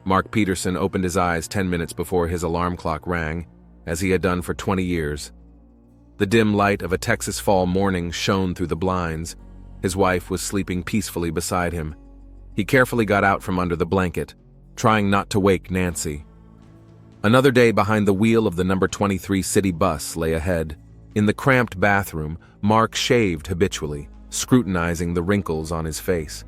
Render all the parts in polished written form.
Mark Peterson opened his eyes 10 minutes before his alarm clock rang, as he had done for 20 years. The dim light of a Texas fall morning shone through the blinds. His wife was sleeping peacefully beside him. He carefully got out from under the blanket, trying not to wake Nancy. Another day behind the wheel of the number 23 city bus lay ahead. In the cramped bathroom, Mark shaved habitually, scrutinizing the wrinkles on his face.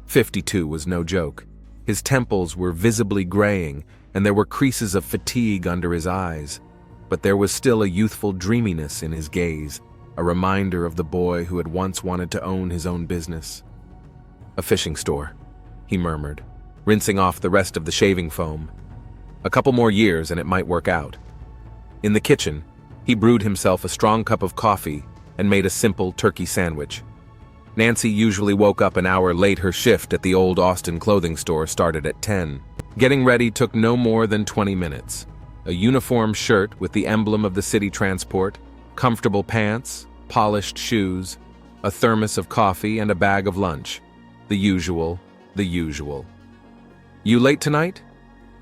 52 was no joke. His temples were visibly graying, and there were creases of fatigue under his eyes. But there was still a youthful dreaminess in his gaze, a reminder of the boy who had once wanted to own his own business. "A fishing store," he murmured, rinsing off the rest of the shaving foam. A couple more years and it might work out. In the kitchen, he brewed himself a strong cup of coffee and made a simple turkey sandwich. Nancy usually woke up an hour late. Her shift at the old Austin clothing store started at 10. Getting ready took no more than 20 minutes. A uniform shirt with the emblem of the city transport, comfortable pants, polished shoes, a thermos of coffee, and a bag of lunch. The usual. "You late tonight?"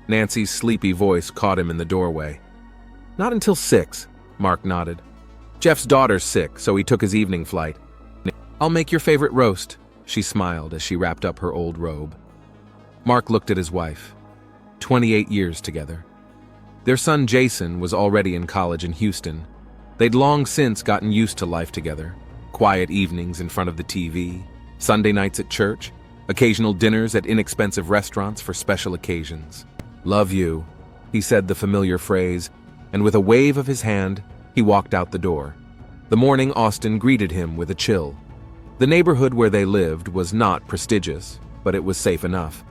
Nancy's sleepy voice caught him in the doorway. "Not until 6, Mark nodded. "Jeff's daughter's sick, so he took his evening flight." "I'll make your favorite roast," she smiled as she wrapped up her old robe. Mark looked at his wife. 28 years together. Their son Jason was already in college in Houston. They'd long since gotten used to life together. Quiet evenings in front of the TV, Sunday nights at church, occasional dinners at inexpensive restaurants for special occasions. "Love you," he said the familiar phrase, and with a wave of his hand, he walked out the door. The morning Austin greeted him with a chill. The neighborhood where they lived was not prestigious, but it was safe enough.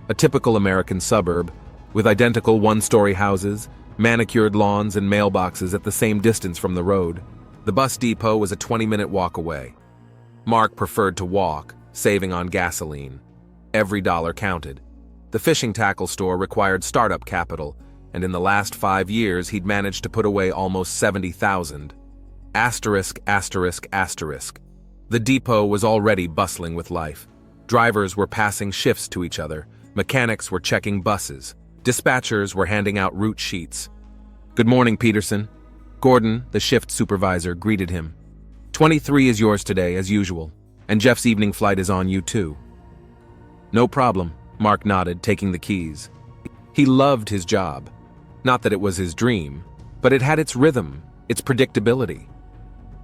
A typical American suburb, with identical one-story houses, manicured lawns and mailboxes at the same distance from the road. The bus depot was a 20-minute walk away. Mark preferred to walk, saving on gasoline. Every dollar counted. The fishing tackle store required startup capital, and in the last 5 years he'd managed to put away almost $70,000. Asterisk. The depot was already bustling with life. Drivers were passing shifts to each other, mechanics were checking buses, dispatchers were handing out route sheets. "Good morning, Peterson." Gordon, the shift supervisor, greeted him. 23 is yours today, as usual, and Jeff's evening flight is on you too." "No problem," Mark nodded, taking the keys. He loved his job. Not that it was his dream, but it had its rhythm, its predictability.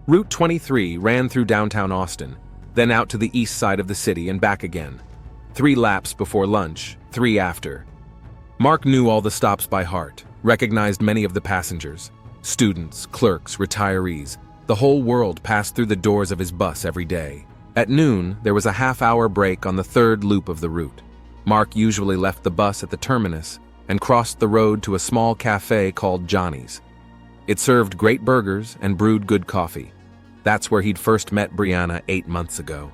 Route 23 ran through downtown Austin, then out to the east side of the city and back again. 3 laps before lunch, 3 after. Mark knew all the stops by heart, recognized many of the passengers. Students, clerks, retirees. The whole world passed through the doors of his bus every day. At noon, there was a half-hour break on the 3rd loop of the route. Mark usually left the bus at the terminus and crossed the road to a small cafe called Johnny's. It served great burgers and brewed good coffee. That's where he'd first met Brianna 8 months ago.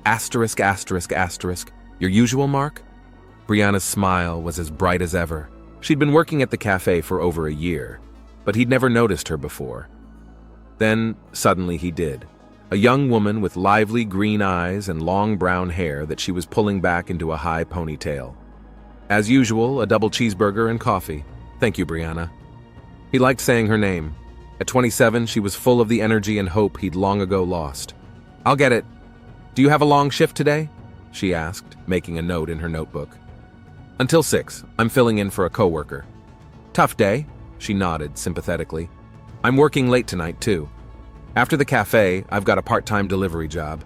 Asterisk. "Your usual, Mark?" Brianna's smile was as bright as ever. She'd been working at the cafe for over a year, but he'd never noticed her before. Then, suddenly he did. A young woman with lively green eyes and long brown hair that she was pulling back into a high ponytail. As usual, a double cheeseburger and coffee. "Thank you, Brianna." He liked saying her name. At 27, she was full of the energy and hope he'd long ago lost. "I'll get it. Do you have a long shift today?" she asked, making a note in her notebook. "Until 6. I'm filling in for a coworker." "Tough day?" She nodded sympathetically. "I'm working late tonight, too. After the cafe, I've got a part-time delivery job."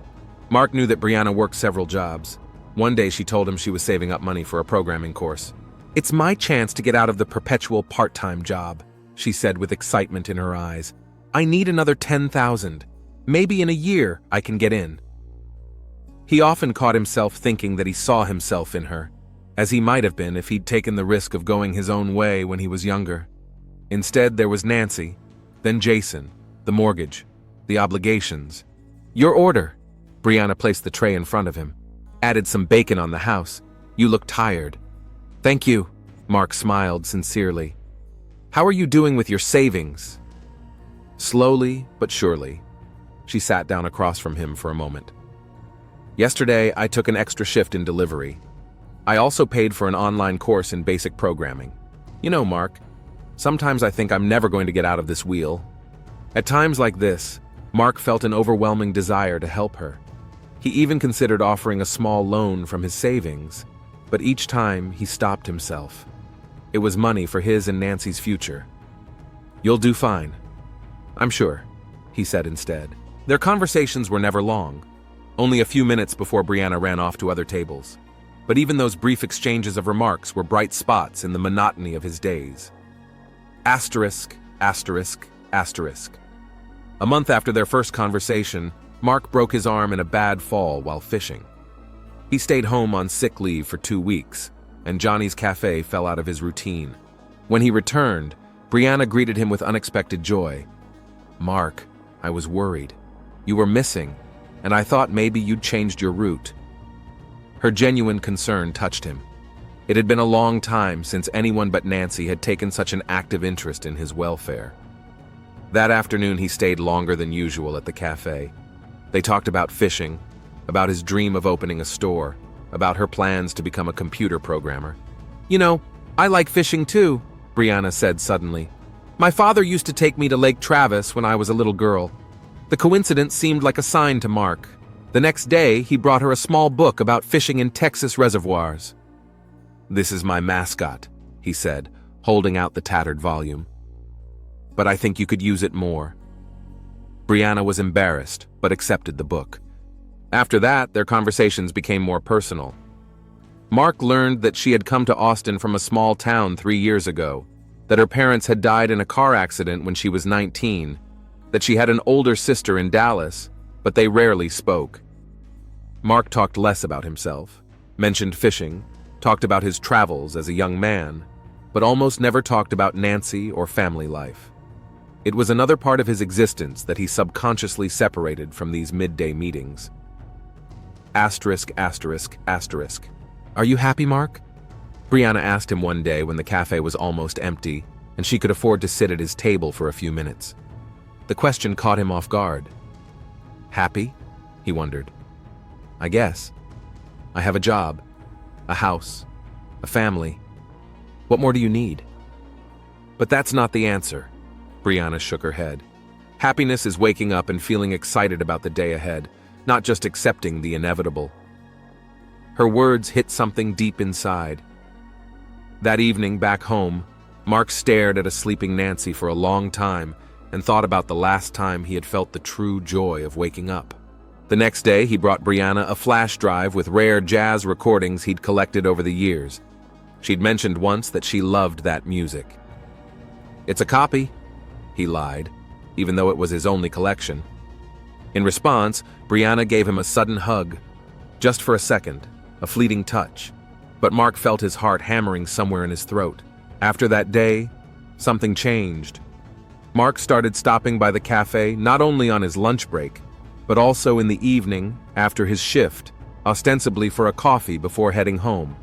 Mark knew that Brianna worked several jobs. One day she told him she was saving up money for a programming course. "It's my chance to get out of the perpetual part-time job," she said with excitement in her eyes. "I need another 10,000. Maybe in a year I can get in." He often caught himself thinking that he saw himself in her, as he might have been if he'd taken the risk of going his own way when he was younger. Instead, there was Nancy, then Jason, the mortgage, the obligations. "Your order." Brianna placed the tray in front of him. "Added some bacon on the house. You look tired." "Thank you," Mark smiled sincerely. "How are you doing with your savings?" Slowly but surely. She sat down across from him for a moment. "Yesterday, I took an extra shift in delivery. I also paid for an online course in basic programming. You know, Mark, sometimes I think I'm never going to get out of this wheel. At times like this, Mark felt an overwhelming desire to help her. He even considered offering a small loan from his savings, but each time he stopped himself. It was money for his and Nancy's future. "You'll do fine, I'm sure," he said instead. Their conversations were never long, only a few minutes before Brianna ran off to other tables. But even those brief exchanges of remarks were bright spots in the monotony of his days. Asterisk, asterisk, asterisk. A month after their first conversation, Mark broke his arm in a bad fall while fishing. He stayed home on sick leave for 2 weeks, and Johnny's Cafe fell out of his routine. When he returned, Brianna greeted him with unexpected joy. "Mark, I was worried. You were missing, and I thought maybe you'd changed your route." Her genuine concern touched him. It had been a long time since anyone but Nancy had taken such an active interest in his welfare. That afternoon he stayed longer than usual at the cafe. They talked about fishing, about his dream of opening a store, about her plans to become a computer programmer. "You know, I like fishing too," Brianna said suddenly. "My father used to take me to Lake Travis when I was a little girl." The coincidence seemed like a sign to Mark. The next day, he brought her a small book about fishing in Texas reservoirs. "This is my mascot," he said, holding out the tattered volume. "But I think you could use it more." Brianna was embarrassed, but accepted the book. After that, their conversations became more personal. Mark learned that she had come to Austin from a small town 3 years ago, that her parents had died in a car accident when she was 19, that she had an older sister in Dallas, but they rarely spoke. Mark talked less about himself, mentioned fishing, talked about his travels as a young man, but almost never talked about Nancy or family life. It was another part of his existence that he subconsciously separated from these midday meetings. Asterisk, asterisk, asterisk. "Are you happy, Mark?" Brianna asked him one day when the cafe was almost empty, and she could afford to sit at his table for a few minutes. The question caught him off guard. "Happy?" he wondered. "I guess. I have a job, a house, a family. What more do you need?" "But that's not the answer." Brianna shook her head. "Happiness is waking up and feeling excited about the day ahead, not just accepting the inevitable." Her words hit something deep inside. That evening back home, Mark stared at a sleeping Nancy for a long time and thought about the last time he had felt the true joy of waking up. The next day, he brought Brianna a flash drive with rare jazz recordings he'd collected over the years. She'd mentioned once that she loved that music. "It's a copy," he lied, even though it was his only collection. In response, Brianna gave him a sudden hug, just for a second, a fleeting touch. But Mark felt his heart hammering somewhere in his throat. After that day, something changed. Mark started stopping by the cafe not only on his lunch break, but also in the evening after his shift, ostensibly for a coffee before heading home.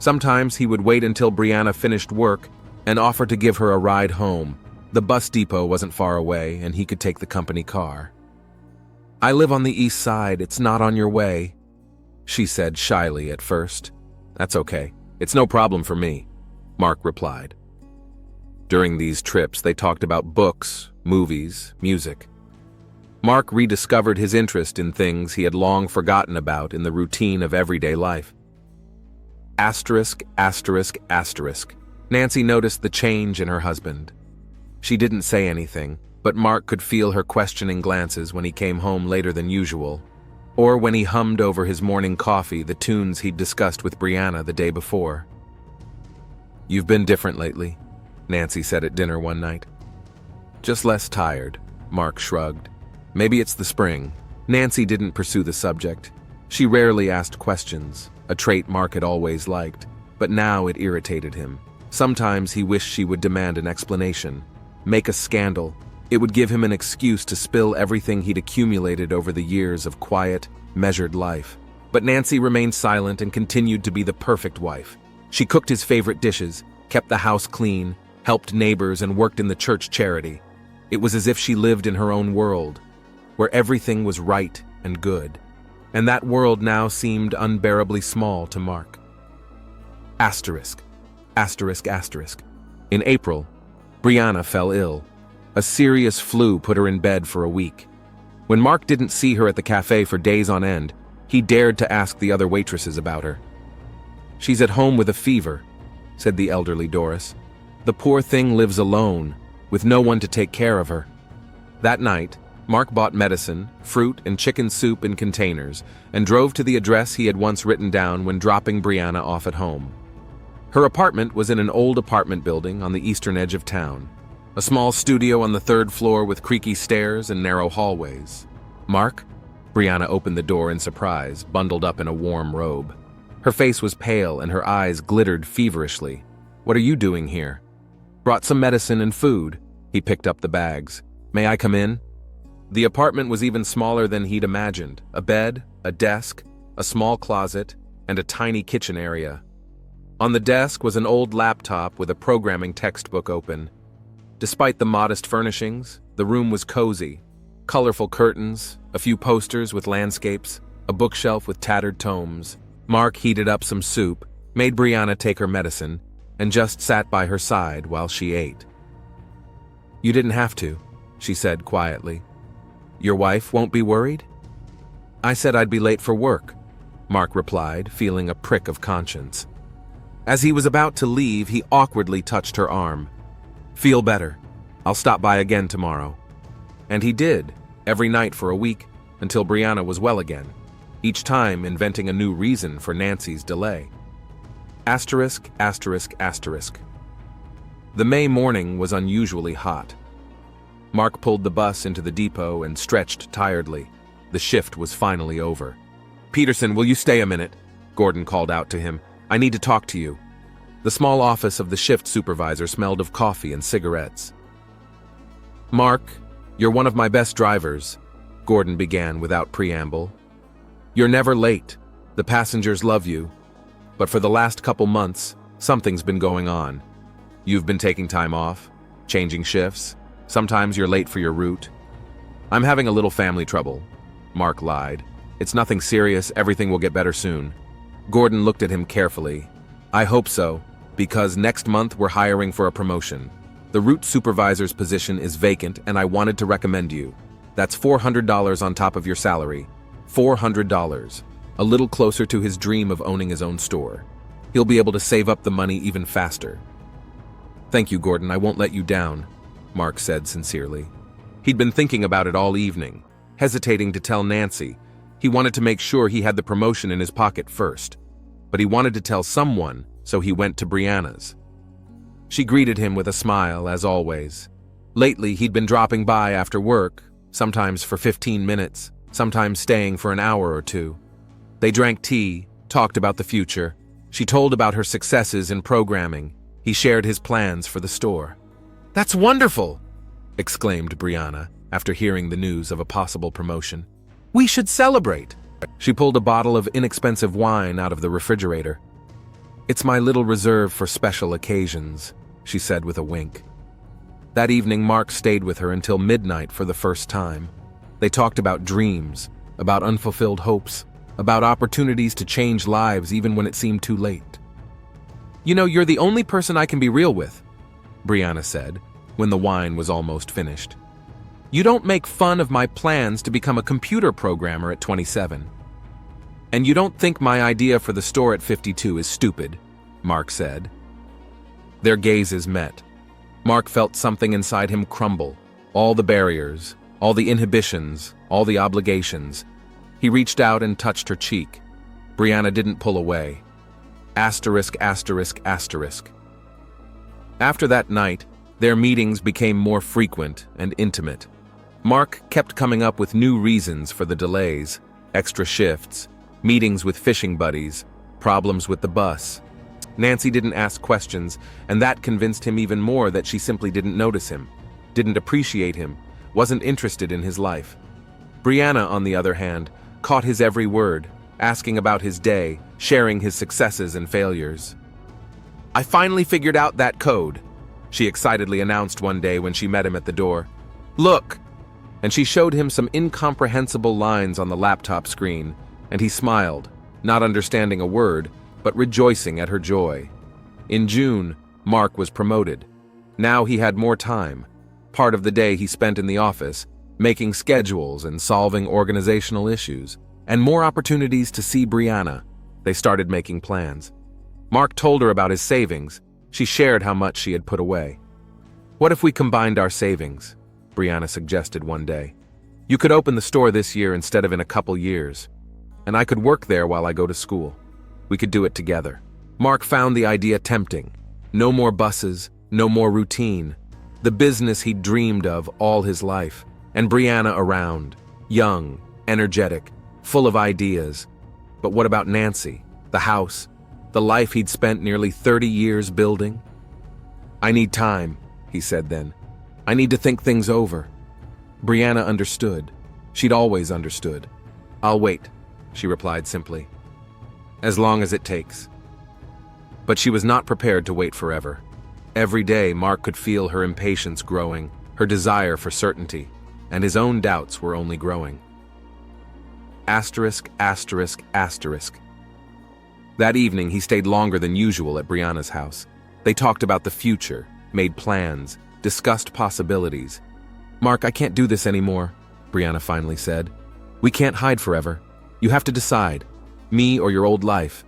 Sometimes he would wait until Brianna finished work and offer to give her a ride home. The bus depot wasn't far away, and he could take the company car. "I live on the east side, it's not on your way," she said shyly at first. "That's okay. It's no problem for me," Mark replied. During these trips, they talked about books, movies, music. Mark rediscovered his interest in things he had long forgotten about in the routine of everyday life. Asterisk, asterisk, asterisk. Nancy noticed the change in her husband. She didn't say anything, but Mark could feel her questioning glances when he came home later than usual, or when he hummed over his morning coffee the tunes he'd discussed with Brianna the day before. "You've been different lately," Nancy said at dinner one night. "Just less tired," Mark shrugged. "Maybe it's the spring." Nancy didn't pursue the subject. She rarely asked questions, a trait Mark had always liked, but now it irritated him. Sometimes he wished she would demand an explanation, make a scandal. It would give him an excuse to spill everything he'd accumulated over the years of quiet, measured life. But Nancy remained silent and continued to be the perfect wife. She cooked his favorite dishes, kept the house clean, helped neighbors, and worked in the church charity. It was as if she lived in her own world, where everything was right and good. And that world now seemed unbearably small to Mark. Asterisk. Asterisk asterisk. In April, Brianna fell ill. A serious flu put her in bed for a week. When Mark didn't see her at the cafe for days on end, he dared to ask the other waitresses about her. "She's at home with a fever," said the elderly Doris. "The poor thing lives alone, with no one to take care of her." That night, Mark bought medicine, fruit, and chicken soup in containers and drove to the address he had once written down when dropping Brianna off at home. Her apartment was in an old apartment building on the eastern edge of town. A small studio on the third floor with creaky stairs and narrow hallways. "Mark?" Brianna opened the door in surprise, bundled up in a warm robe. Her face was pale and her eyes glittered feverishly. "What are you doing here?" "Brought some medicine and food." He picked up the bags. "May I come in?" The apartment was even smaller than he'd imagined. A bed, a desk, a small closet, and a tiny kitchen area. On the desk was an old laptop with a programming textbook open. Despite the modest furnishings, the room was cozy. Colorful curtains, a few posters with landscapes, a bookshelf with tattered tomes. Mark heated up some soup, made Brianna take her medicine, and just sat by her side while she ate. "You didn't have to," she said quietly. "Your wife won't be worried?" "I said I'd be late for work," Mark replied, feeling a prick of conscience. As he was about to leave, he awkwardly touched her arm. "Feel better. I'll stop by again tomorrow." And he did, every night for a week, until Brianna was well again, each time inventing a new reason for Nancy's delay. Asterisk, asterisk, asterisk. The May morning was unusually hot. Mark pulled the bus into the depot and stretched tiredly. The shift was finally over. "Peterson, will you stay a minute?" Gordon called out to him. "I need to talk to you." The small office of the shift supervisor smelled of coffee and cigarettes. "Mark, you're one of my best drivers," Gordon began without preamble. "You're never late. The passengers love you. But for the last couple months, something's been going on. You've been taking time off, changing shifts. Sometimes you're late for your route." "I'm having a little family trouble," Mark lied. "It's nothing serious. Everything will get better soon." Gordon looked at him carefully. "I hope so, because next month we're hiring for a promotion. The route supervisor's position is vacant and I wanted to recommend you. That's $400 on top of your salary. $400. A little closer to his dream of owning his own store. He'll be able to save up the money even faster." "Thank you, Gordon. I won't let you down," Mark said sincerely. He'd been thinking about it all evening, hesitating to tell Nancy. He wanted to make sure he had the promotion in his pocket first. But he wanted to tell someone, so he went to Brianna's. She greeted him with a smile, as always. Lately, he'd been dropping by after work, sometimes for 15 minutes, sometimes staying for an hour or two. They drank tea, talked about the future. She told about her successes in programming. He shared his plans for the store. "That's wonderful!" exclaimed Brianna, after hearing the news of a possible promotion. "We should celebrate!" She pulled a bottle of inexpensive wine out of the refrigerator. "It's my little reserve for special occasions," she said with a wink. That evening, Mark stayed with her until midnight for the first time. They talked about dreams, about unfulfilled hopes, about opportunities to change lives even when it seemed too late. "You know, you're the only person I can be real with," Brianna said, when the wine was almost finished. "You don't make fun of my plans to become a computer programmer at 27. And you don't think my idea for the store at 52 is stupid," Mark said. Their gazes met. Mark felt something inside him crumble. All the barriers, all the inhibitions, all the obligations. He reached out and touched her cheek. Brianna didn't pull away. Asterisk, asterisk, asterisk. After that night, their meetings became more frequent and intimate. Mark kept coming up with new reasons for the delays, extra shifts, meetings with fishing buddies, problems with the bus. Nancy didn't ask questions, and that convinced him even more that she simply didn't notice him, didn't appreciate him, wasn't interested in his life. Brianna, on the other hand, caught his every word, asking about his day, sharing his successes and failures. "I finally figured out that code," she excitedly announced one day when she met him at the door. "Look!" And she showed him some incomprehensible lines on the laptop screen, and he smiled, not understanding a word, but rejoicing at her joy. In June, Mark was promoted. Now he had more time. Part of the day he spent in the office, making schedules and solving organizational issues, and more opportunities to see Brianna. They started making plans. Mark told her about his savings. She shared how much she had put away. "What if we combined our savings?" Brianna suggested one day. "You could open the store this year instead of in a couple years, and I could work there while I go to school. We could do it together." Mark found the idea tempting. No more buses, no more routine. The business he'd dreamed of all his life, and Brianna around, young, energetic, full of ideas. But what about Nancy, the house, the life he'd spent nearly 30 years building? "I need time," he said then. "I need to think things over." Brianna understood. She'd always understood. "I'll wait," she replied simply. "As long as it takes." But she was not prepared to wait forever. Every day, Mark could feel her impatience growing, her desire for certainty, and his own doubts were only growing. Asterisk, asterisk, asterisk. That evening, he stayed longer than usual at Brianna's house. They talked about the future, made plans, discussed possibilities. "Mark, I can't do this anymore," Brianna finally said. "We can't hide forever. You have to decide, me or your old life."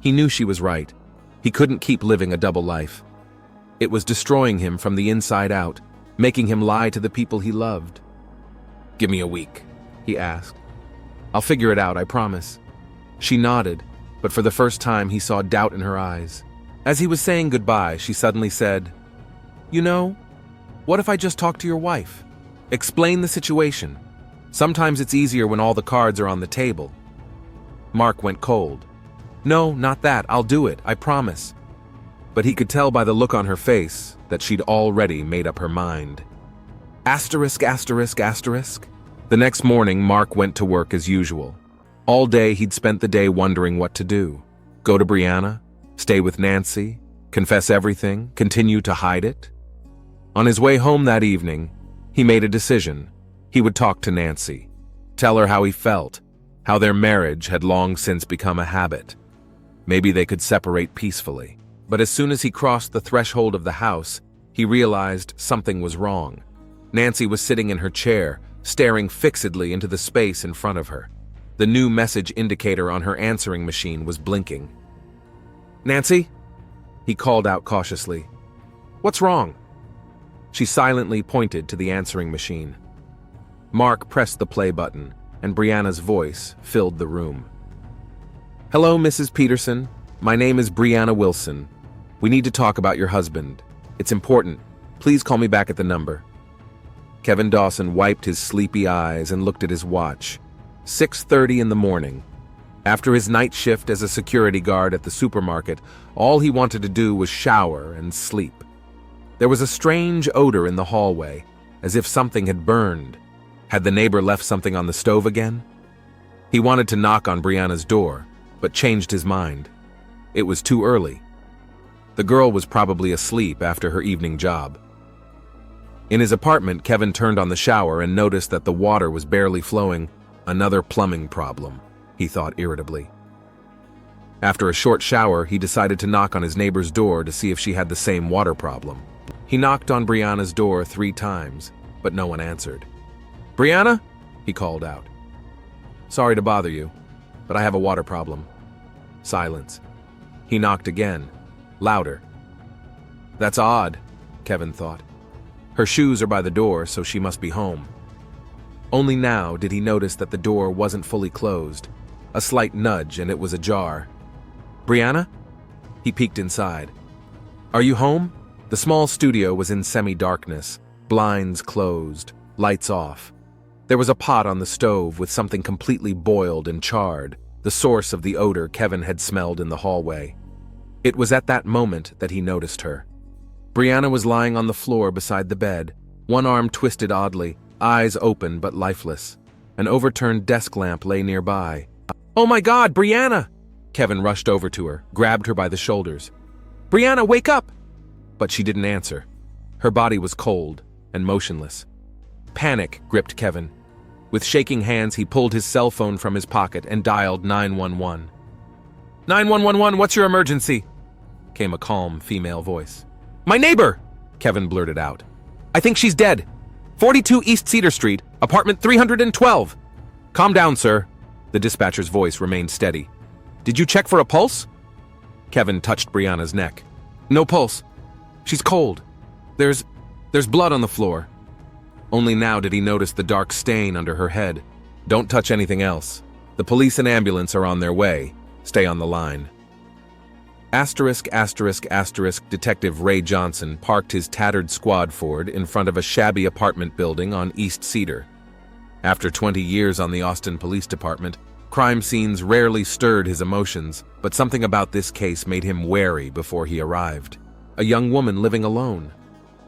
He knew she was right. He couldn't keep living a double life. It was destroying him from the inside out, making him lie to the people he loved. "Give me a week," he asked. "I'll figure it out, I promise." She nodded, but for the first time he saw doubt in her eyes. As he was saying goodbye, she suddenly said, "You know, what if I just talk to your wife? Explain the situation. Sometimes it's easier when all the cards are on the table." Mark went cold. "No, not that. I'll do it, I promise." But he could tell by the look on her face that she'd already made up her mind. Asterisk, asterisk, asterisk. The next morning, Mark went to work as usual. All day he'd spent the day wondering what to do. Go to Brianna? Stay with Nancy? Confess everything? Continue to hide it? On his way home that evening, he made a decision. He would talk to Nancy. Tell her how he felt, how their marriage had long since become a habit. Maybe they could separate peacefully. But as soon as he crossed the threshold of the house, he realized something was wrong. Nancy was sitting in her chair, staring fixedly into the space in front of her. The new message indicator on her answering machine was blinking. "Nancy?" He called out cautiously. "What's wrong?" She silently pointed to the answering machine. Mark pressed the play button, and Brianna's voice filled the room. "Hello, Mrs. Peterson. My name is Brianna Wilson. We need to talk about your husband. It's important. Please call me back at the number." Kevin Dawson wiped his sleepy eyes and looked at his watch. 6:30 in the morning. After his night shift as a security guard at the supermarket, all he wanted to do was shower and sleep. There was a strange odor in the hallway, as if something had burned. Had the neighbor left something on the stove again? He wanted to knock on Brianna's door, but changed his mind. It was too early. The girl was probably asleep after her evening job. In his apartment, Kevin turned on the shower and noticed that the water was barely flowing. Another plumbing problem, he thought irritably. After a short shower, he decided to knock on his neighbor's door to see if she had the same water problem. He knocked on Brianna's door 3 times, but no one answered. "Brianna?" he called out. "Sorry to bother you, but I have a water problem." Silence. He knocked again, louder. That's odd, Kevin thought. Her shoes are by the door, so she must be home. Only now did he notice that the door wasn't fully closed. A slight nudge and it was ajar. "Brianna?" He peeked inside. "Are you home?" The small studio was in semi-darkness, blinds closed, lights off. There was a pot on the stove with something completely boiled and charred, the source of the odor Kevin had smelled in the hallway. It was at that moment that he noticed her. Brianna was lying on the floor beside the bed, one arm twisted oddly, eyes open but lifeless. An overturned desk lamp lay nearby. "Oh my God, Brianna!" Kevin rushed over to her, grabbed her by the shoulders. "Brianna, wake up!" But she didn't answer. Her body was cold and motionless. Panic gripped Kevin. With shaking hands, he pulled his cell phone from his pocket and dialed 911. 911, what's your emergency? Came a calm female voice. My neighbor, Kevin blurted out. I think she's dead. 42 East Cedar Street, apartment 312. Calm down, sir. The dispatcher's voice remained steady. Did you check for a pulse? Kevin touched Brianna's neck. No pulse. She's cold. There's blood on the floor. Only now did he notice the dark stain under her head. Don't touch anything else. The police and ambulance are on their way. Stay on the line. Asterisk, asterisk, asterisk, Detective Ray Johnson parked his tattered squad Ford in front of a shabby apartment building on East Cedar. After 20 years on the Austin Police Department, crime scenes rarely stirred his emotions, but something about this case made him wary before he arrived. A young woman living alone.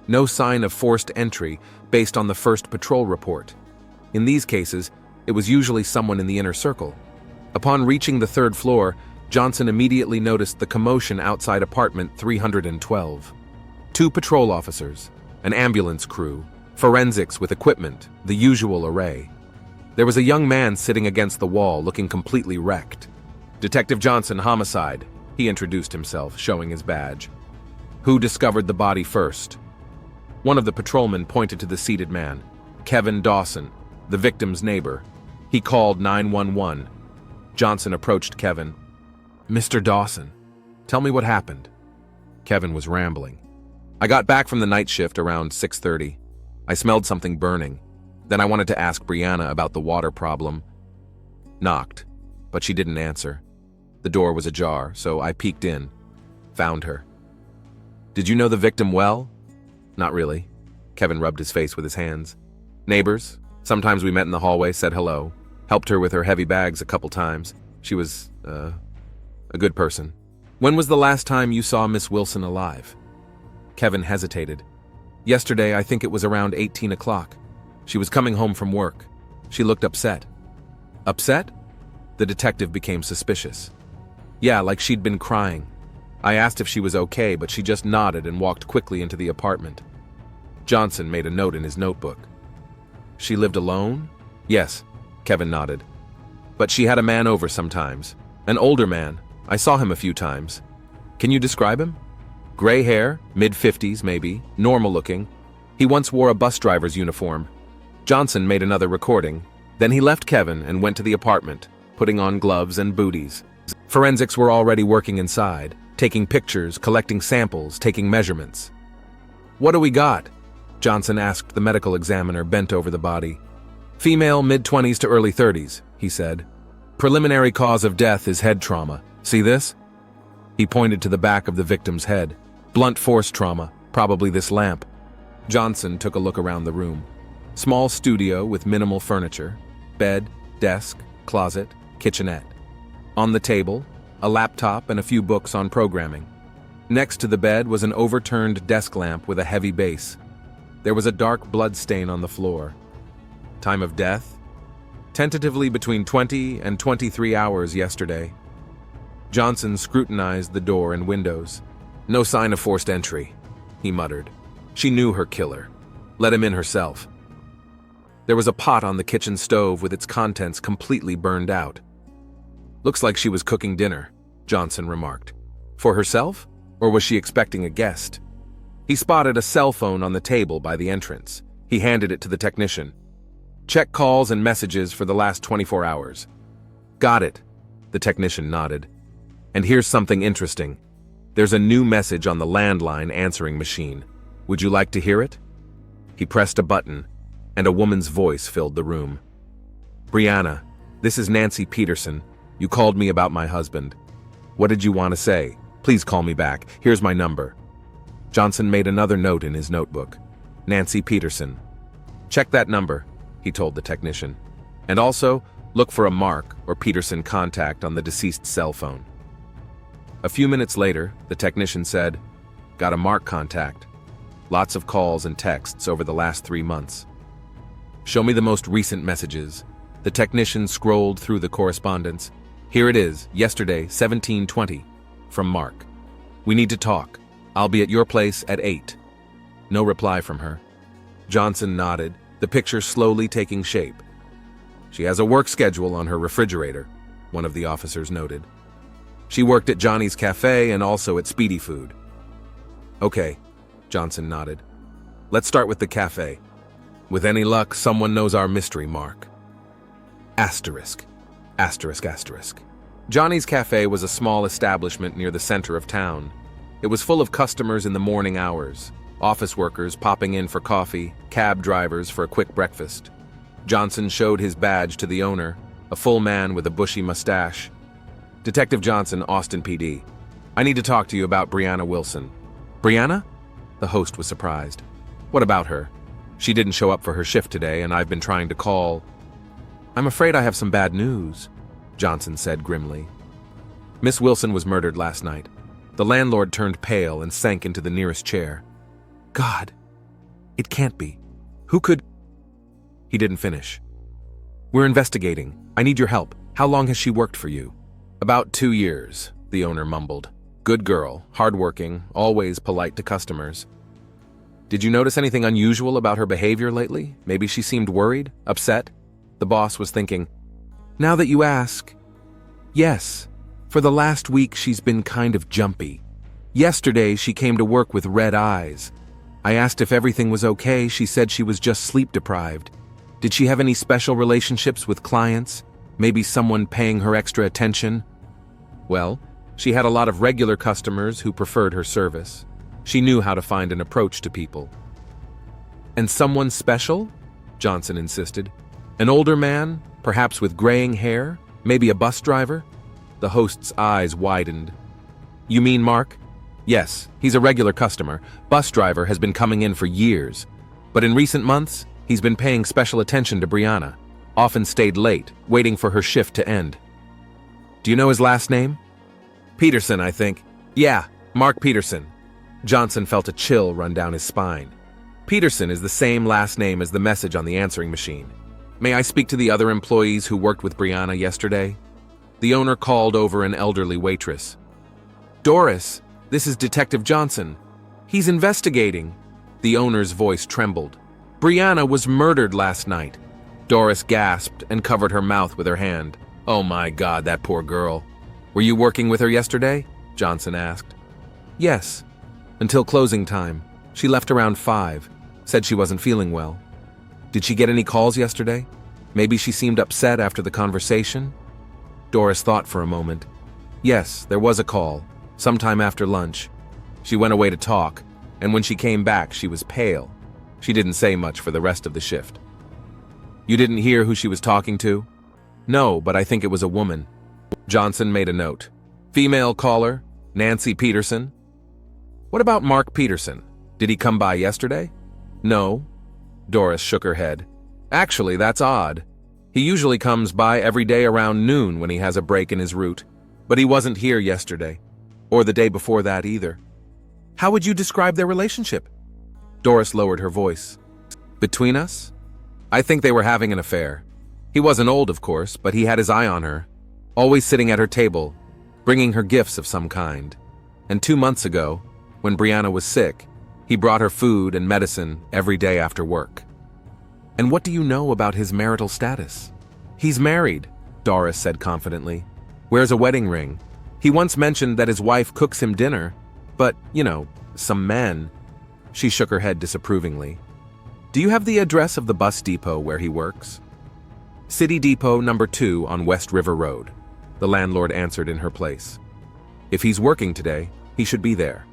No sign of forced entry based on the first patrol report. In these cases, it was usually someone in the inner circle. Upon reaching the third floor, Johnson immediately noticed the commotion outside apartment 312. 2 patrol officers, an ambulance crew, forensics with equipment, the usual array. There was a young man sitting against the wall looking completely wrecked. Detective Johnson, homicide, he introduced himself, showing his badge. Who discovered the body first? One of the patrolmen pointed to the seated man, Kevin Dawson, the victim's neighbor. He called 911. Johnson approached Kevin. Mr. Dawson, tell me what happened. Kevin was rambling. I got back from the night shift around 6:30. I smelled something burning. Then I wanted to ask Brianna about the water problem. Knocked, but she didn't answer. The door was ajar, so I peeked in. Found her. Did you know the victim well? Not really. Kevin rubbed his face with his hands. Neighbors. Sometimes we met in the hallway, said hello. Helped her with her heavy bags a couple times. She was, a good person. When was the last time you saw Miss Wilson alive? Kevin hesitated. Yesterday, I think it was around 18 o'clock. She was coming home from work. She looked upset. Upset? The detective became suspicious. Yeah, like she'd been crying. I asked if she was okay, but she just nodded and walked quickly into the apartment. Johnson made a note in his notebook. She lived alone? Yes, Kevin nodded. But she had a man over sometimes. An older man. I saw him a few times. Can you describe him? Gray hair, mid-50s maybe, normal looking. He once wore a bus driver's uniform. Johnson made another recording. Then he left Kevin and went to the apartment, putting on gloves and booties. Forensics were already working inside, taking pictures, collecting samples, taking measurements. What do we got? Johnson asked the medical examiner bent over the body. Female, mid-20s to early 30s, he said. Preliminary cause of death is head trauma. See this? He pointed to the back of the victim's head. Blunt force trauma, probably this lamp. Johnson took a look around the room. Small studio with minimal furniture. Bed, desk, closet, kitchenette. On the table, a laptop and a few books on programming. Next to the bed was an overturned desk lamp with a heavy base. There was a dark blood stain on the floor. Time of death? Tentatively between 20 and 23 hours yesterday. Johnson scrutinized the door and windows. No sign of forced entry, he muttered. She knew her killer. Let him in herself. There was a pot on the kitchen stove with its contents completely burned out. Looks like she was cooking dinner, Johnson remarked. For herself? Or was she expecting a guest? He spotted a cell phone on the table by the entrance. He handed it to the technician. Check calls and messages for the last 24 hours. Got it, the technician nodded. And here's something interesting. There's a new message on the landline answering machine. Would you like to hear it? He pressed a button, and a woman's voice filled the room. Brianna, this is Nancy Peterson. You called me about my husband. What did you want to say? Please call me back. Here's my number. Johnson made another note in his notebook. Nancy Peterson. Check that number, he told the technician. And also, look for a Mark or Peterson contact on the deceased's cell phone. A few minutes later, the technician said, Got a Mark contact. Lots of calls and texts over the last 3 months. Show me the most recent messages. The technician scrolled through the correspondence. Here it is, yesterday, 1720, from Mark. We need to talk. I'll be at your place at 8. No reply from her. Johnson nodded, the picture slowly taking shape. She has a work schedule on her refrigerator, one of the officers noted. She worked at Johnny's Cafe and also at Speedy Food. Okay, Johnson nodded. Let's start with the cafe. With any luck, someone knows our mystery Mark. Asterisk. Asterisk, asterisk. Johnny's Cafe was a small establishment near the center of town. It was full of customers in the morning hours, office workers popping in for coffee, cab drivers for a quick breakfast. Johnson showed his badge to the owner, a full man with a bushy mustache. Detective Johnson, Austin PD. I need to talk to you about Brianna Wilson. Brianna? The host was surprised. What about her? She didn't show up for her shift today, and I've been trying to call. I'm afraid I have some bad news, Johnson said grimly. Miss Wilson was murdered last night. The landlord turned pale and sank into the nearest chair. God, it can't be. Who could? He didn't finish. We're investigating. I need your help. How long has she worked for you? About 2 years, the owner mumbled. Good girl, hardworking, always polite to customers. Did you notice anything unusual about her behavior lately? Maybe she seemed worried, upset? The boss was thinking, now that you ask, yes. For the last week, she's been kind of jumpy. Yesterday, she came to work with red eyes. I asked if everything was okay. She said she was just sleep deprived. Did she have any special relationships with clients? Maybe someone paying her extra attention? Well, she had a lot of regular customers who preferred her service. She knew how to find an approach to people. And someone special? Johnson insisted. An older man, perhaps with graying hair, maybe a bus driver? The host's eyes widened. You mean Mark? Yes, he's a regular customer. Bus driver has been coming in for years. But in recent months, he's been paying special attention to Brianna. Often stayed late, waiting for her shift to end. Do you know his last name? Peterson, I think. Yeah, Mark Peterson. Johnson felt a chill run down his spine. Peterson is the same last name as the message on the answering machine. May I speak to the other employees who worked with Brianna yesterday? The owner called over an elderly waitress. Doris, this is Detective Johnson. He's investigating. The owner's voice trembled. Brianna was murdered last night. Doris gasped and covered her mouth with her hand. Oh my God, that poor girl. Were you working with her yesterday? Johnson asked. Yes. Until closing time. She left around 5. Said she wasn't feeling well. Did she get any calls yesterday? Maybe she seemed upset after the conversation? Doris thought for a moment. Yes, there was a call, sometime after lunch. She went away to talk, and when she came back, she was pale. She didn't say much for the rest of the shift. You didn't hear who she was talking to? No, but I think it was a woman. Johnson made a note. Female caller, Nancy Peterson. What about Mark Peterson? Did he come by yesterday? No. Doris shook her head. Actually, that's odd. He usually comes by every day around noon when he has a break in his route, but he wasn't here yesterday, or the day before that either. How would you describe their relationship? Doris lowered her voice. Between us? I think they were having an affair. He wasn't old, of course, but he had his eye on her, always sitting at her table, bringing her gifts of some kind. And 2 months ago, when Brianna was sick, he brought her food and medicine every day after work. And what do you know about his marital status? He's married, Doris said confidently. Wears a wedding ring. He once mentioned that his wife cooks him dinner, but, some men. She shook her head disapprovingly. Do you have the address of the bus depot where he works? City Depot number 2 on West River Road, the landlord answered in her place. If he's working today, he should be there.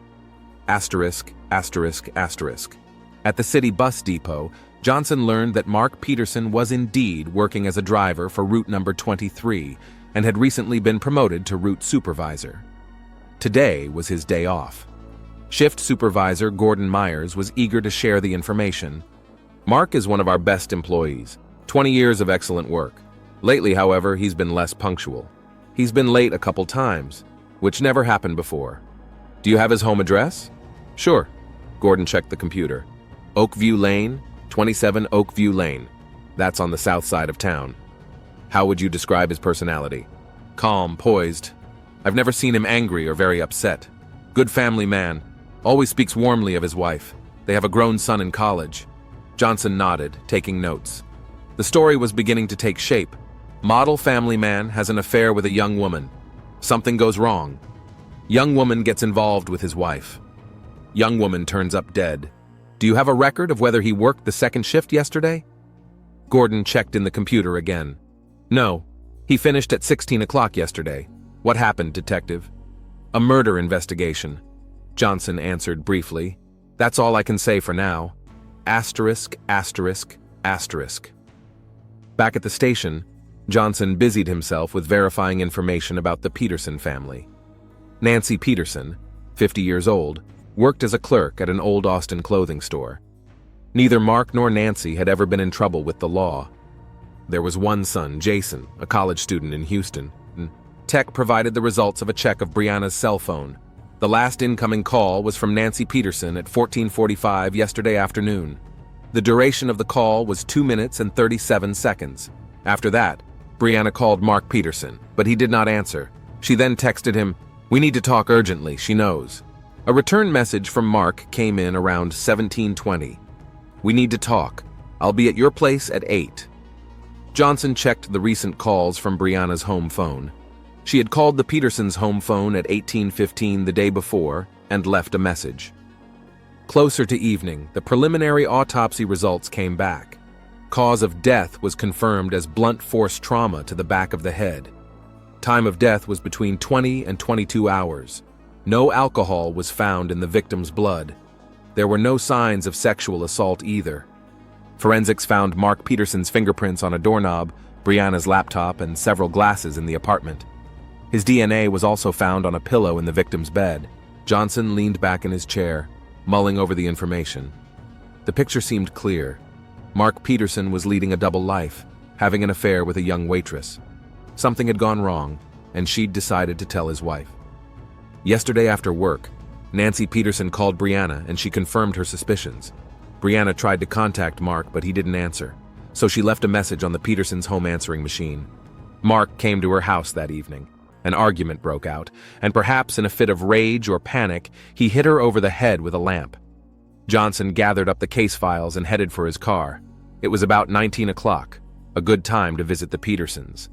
Asterisk, asterisk, asterisk. At the city bus depot, Johnson learned that Mark Peterson was indeed working as a driver for route number 23 and had recently been promoted to route supervisor. Today was his day off. Shift supervisor Gordon Myers was eager to share the information. Mark is one of our best employees, 20 years of excellent work. Lately, however, he's been less punctual. He's been late a couple times, which never happened before. Do you have his home address? Sure. Gordon checked the computer. Oakview Lane, 27 Oakview Lane. That's on the south side of town. How would you describe his personality? Calm, poised. I've never seen him angry or very upset. Good family man. Always speaks warmly of his wife. They have a grown son in college. Johnson nodded, taking notes. The story was beginning to take shape. Model family man has an affair with a young woman. Something goes wrong. Young woman gets involved with his wife. Young woman turns up dead. Do you have a record of whether he worked the second shift yesterday? Gordon checked in the computer again. No, he finished at 16 o'clock yesterday. What happened, detective? A murder investigation. Johnson answered briefly. That's all I can say for now. Asterisk, asterisk, asterisk. Back at the station, Johnson busied himself with verifying information about the Peterson family. Nancy Peterson, 50 years old, worked as a clerk at an old Austin clothing store. Neither Mark nor Nancy had ever been in trouble with the law. There was one son, Jason, a college student in Houston. Tech provided the results of a check of Brianna's cell phone. The last incoming call was from Nancy Peterson at 14:45 yesterday afternoon. The duration of the call was 2 minutes and 37 seconds. After that, Brianna called Mark Peterson, but he did not answer. She then texted him, "We need to talk urgently, she knows." A return message from Mark came in around 17:20. "We need to talk. I'll be at your place at 8. Johnson checked the recent calls from Brianna's home phone. She had called the Petersons' home phone at 18:15 the day before and left a message. Closer to evening, the preliminary autopsy results came back. Cause of death was confirmed as blunt force trauma to the back of the head. Time of death was between 20 and 22 hours. No alcohol was found in the victim's blood. There were no signs of sexual assault either. Forensics found Mark Peterson's fingerprints on a doorknob, Brianna's laptop, and several glasses in the apartment. His DNA was also found on a pillow in the victim's bed. Johnson leaned back in his chair, mulling over the information. The picture seemed clear. Mark Peterson was leading a double life, having an affair with a young waitress. Something had gone wrong, and she'd decided to tell his wife. Yesterday after work, Nancy Peterson called Brianna and she confirmed her suspicions. Brianna tried to contact Mark, but he didn't answer, so she left a message on the Petersons' home answering machine. Mark came to her house that evening. An argument broke out, and perhaps in a fit of rage or panic, he hit her over the head with a lamp. Johnson gathered up the case files and headed for his car. It was about 19 o'clock, a good time to visit the Petersons.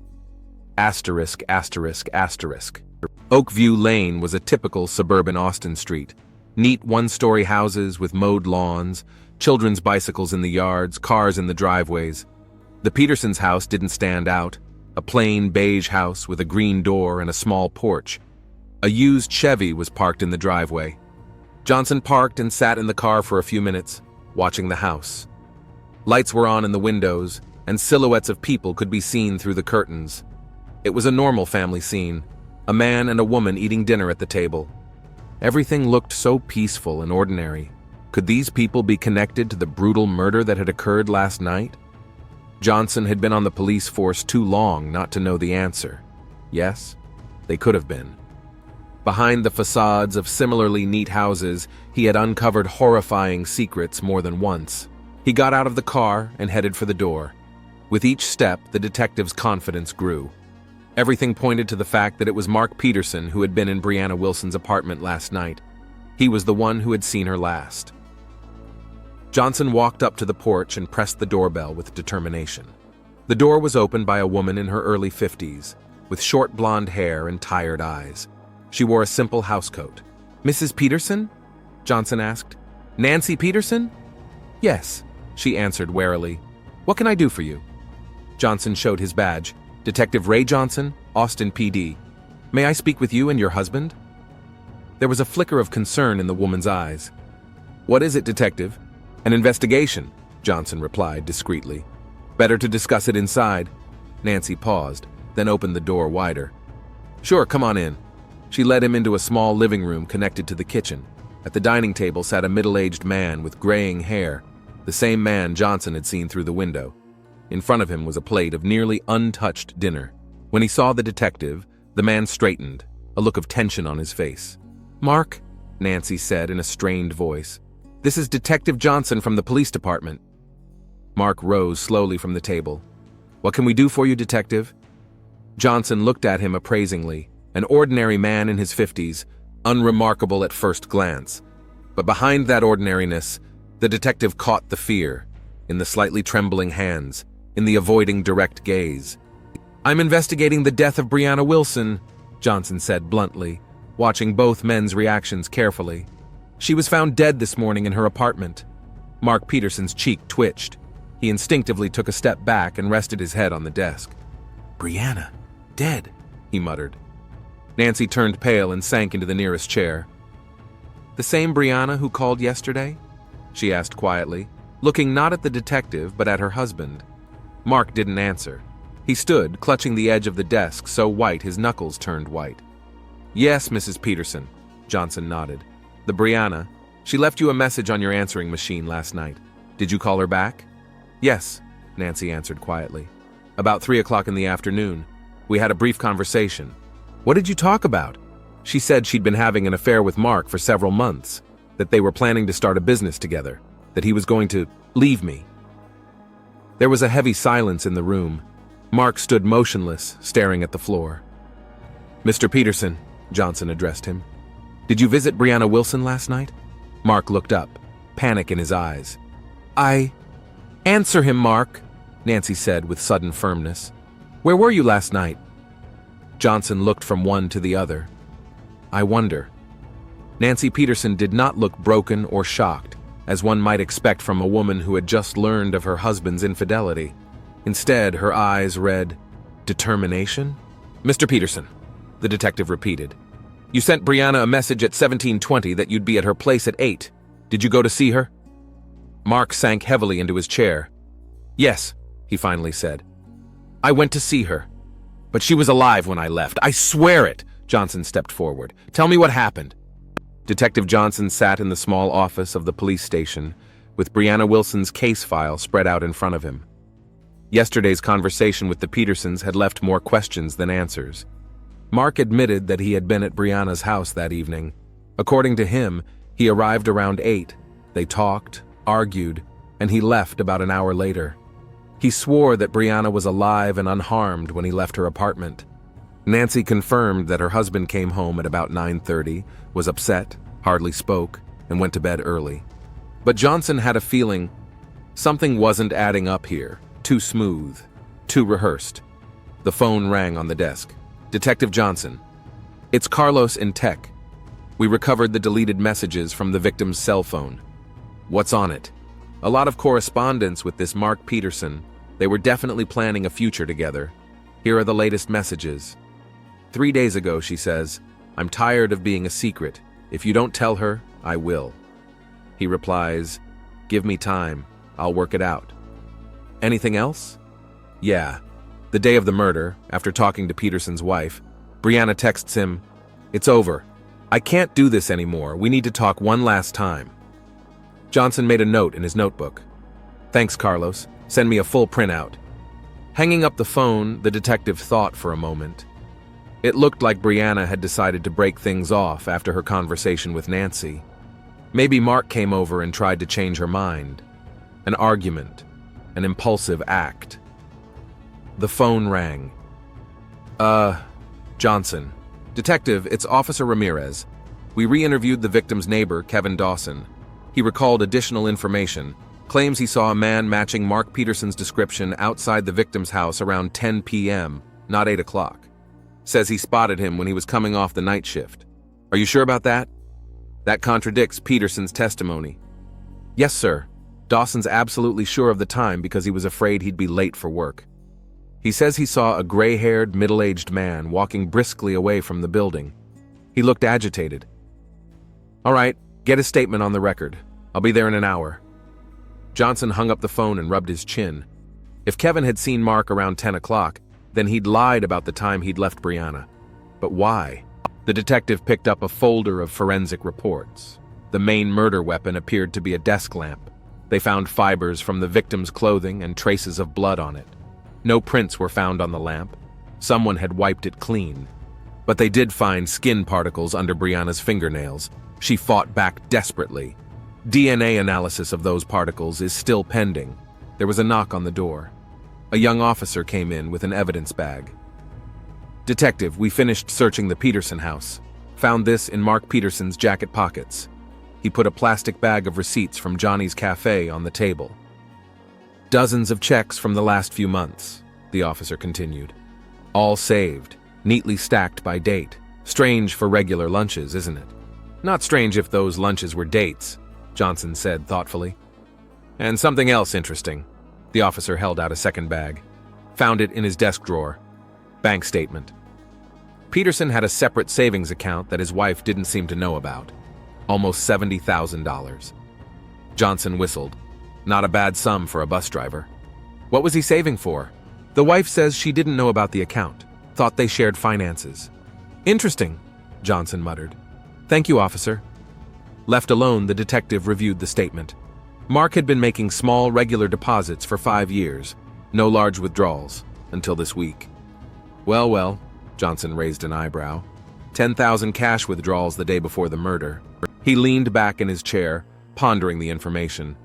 Asterisk, asterisk, asterisk. Oakview Lane was a typical suburban Austin street. Neat one-story houses with mowed lawns, children's bicycles in the yards, cars in the driveways. The Petersons' house didn't stand out. A plain beige house with a green door and a small porch. A used Chevy was parked in the driveway. Johnson parked and sat in the car for a few minutes, watching the house. Lights were on in the windows, and silhouettes of people could be seen through the curtains. It was a normal family scene, a man and a woman eating dinner at the table. Everything looked so peaceful and ordinary. Could these people be connected to the brutal murder that had occurred last night? Johnson had been on the police force too long not to know the answer. Yes, they could have been. Behind the facades of similarly neat houses, he had uncovered horrifying secrets more than once. He got out of the car and headed for the door. With each step, the detective's confidence grew. Everything pointed to the fact that it was Mark Peterson who had been in Brianna Wilson's apartment last night. He was the one who had seen her last. Johnson walked up to the porch and pressed the doorbell with determination. The door was opened by a woman in her early 50s, with short blonde hair and tired eyes. She wore a simple housecoat. "Mrs. Peterson?" Johnson asked. "Nancy Peterson?" "Yes," she answered warily. "What can I do for you?" Johnson showed his badge. "Detective Ray Johnson, Austin PD. May I speak with you and your husband?" There was a flicker of concern in the woman's eyes. "What is it, detective?" "An investigation," Johnson replied discreetly. "Better to discuss it inside." Nancy paused, then opened the door wider. "Sure, come on in." She led him into a small living room connected to the kitchen. At the dining table sat a middle-aged man with graying hair, the same man Johnson had seen through the window. In front of him was a plate of nearly untouched dinner. When he saw the detective, the man straightened, a look of tension on his face. "Mark," Nancy said in a strained voice. "This is Detective Johnson from the police department." Mark rose slowly from the table. "What can we do for you, detective?" Johnson looked at him appraisingly, an ordinary man in his 50s, unremarkable at first glance. But behind that ordinariness, the detective caught the fear, in the slightly trembling hands, in the avoiding direct gaze. "I'm investigating the death of Brianna Wilson," Johnson said bluntly, watching both men's reactions carefully. She was found dead this morning in her apartment. Mark Peterson's cheek twitched. He instinctively took a step back and rested his head on the desk. "Brianna, dead," he muttered. Nancy turned pale and sank into the nearest chair. "The same Brianna who called yesterday?" she asked quietly, looking not at the detective but at her husband. Mark didn't answer. He stood, clutching the edge of the desk so white his knuckles turned white. "Yes, Mrs. Peterson," Johnson nodded. "The Brianna. She left you a message on your answering machine last night. Did you call her back?" "Yes," Nancy answered quietly. "About 3 o'clock in the afternoon. We had a brief conversation." "What did you talk about?" "She said she'd been having an affair with Mark for several months, that they were planning to start a business together, that he was going to leave me." There was a heavy silence in the room. Mark stood motionless, staring at the floor. "Mr. Peterson," Johnson addressed him, "did you visit Brianna Wilson last night?" Mark looked up, panic in his eyes. "Answer him, Mark," Nancy said with sudden firmness. "Where were you last night?" Johnson looked from one to the other. "I wonder." Nancy Peterson did not look broken or shocked, as one might expect from a woman who had just learned of her husband's infidelity. Instead, her eyes read determination. "Mr. Peterson," the detective repeated, "you sent Brianna a message at 17:20 that you'd be at her place at 8. Did you go to see her?" Mark sank heavily into his chair. "Yes," he finally said. "I went to see her. But she was alive when I left. I swear it!" Johnson stepped forward. "Tell me what happened." Detective Johnson sat in the small office of the police station, with Brianna Wilson's case file spread out in front of him. Yesterday's conversation with the Petersons had left more questions than answers. Mark admitted that he had been at Brianna's house that evening. According to him, he arrived around 8. They talked, argued, and he left about an hour later. He swore that Brianna was alive and unharmed when he left her apartment. Nancy confirmed that her husband came home at about 9:30, was upset, hardly spoke, and went to bed early. But Johnson had a feeling something wasn't adding up here. Too smooth, too rehearsed. The phone rang on the desk. "Detective Johnson, it's Carlos in tech. We recovered the deleted messages from the victim's cell phone." "What's on it?" "A lot of correspondence with this Mark Peterson. They were definitely planning a future together. Here are the latest messages. 3 days ago, she says, 'I'm tired of being a secret. If you don't tell her, I will.' He replies, 'Give me time. I'll work it out.' Anything else?" "Yeah. The day of the murder, after talking to Peterson's wife, Brianna texts him, 'It's over. I can't do this anymore. We need to talk one last time.'" Johnson made a note in his notebook. "Thanks, Carlos. Send me a full printout." Hanging up the phone, the detective thought for a moment. It looked like Brianna had decided to break things off after her conversation with Nancy. Maybe Mark came over and tried to change her mind. An argument. An impulsive act. The phone rang. Johnson. "Detective, it's Officer Ramirez. We re-interviewed the victim's neighbor, Kevin Dawson. He recalled additional information, claims he saw a man matching Mark Peterson's description outside the victim's house around 10 p.m., not 8 o'clock. Says he spotted him when he was coming off the night shift. Are you sure about that?" "That contradicts Peterson's testimony." "Yes, sir. Dawson's absolutely sure of the time because he was afraid he'd be late for work. He says he saw a gray-haired, middle-aged man walking briskly away from the building. He looked agitated." "All right, get his statement on the record. I'll be there in an hour." Johnson hung up the phone and rubbed his chin. If Kevin had seen Mark around 10 o'clock, then he'd lied about the time he'd left Brianna. But why? The detective picked up a folder of forensic reports. The main murder weapon appeared to be a desk lamp. They found fibers from the victim's clothing and traces of blood on it. No prints were found on the lamp. Someone had wiped it clean. But they did find skin particles under Brianna's fingernails. She fought back desperately. DNA analysis of those particles is still pending. There was a knock on the door. A young officer came in with an evidence bag. "Detective, we finished searching the Peterson house. Found this in Mark Peterson's jacket pockets." He put a plastic bag of receipts from Johnny's Cafe on the table. "Dozens of checks from the last few months," the officer continued. "All saved. neatly stacked by date. Strange for regular lunches, isn't it? Not strange if those lunches were dates, Johnson said thoughtfully. And something else interesting. The officer held out a second bag. Found it in his desk drawer. Bank statement. Peterson had a separate savings account that his wife didn't seem to know about. Almost $70,000. Johnson whistled. Not a bad sum for a bus driver. What was he saving for? The wife says she didn't know about the account. Thought they shared finances. Interesting, Johnson muttered. Thank you, officer. Left alone, the detective reviewed the statement. Mark had been making small, regular deposits for 5 years. No large withdrawals, until this week. Well, Johnson raised an eyebrow. 10,000 cash withdrawals the day before the murder. He leaned back in his chair, pondering the information.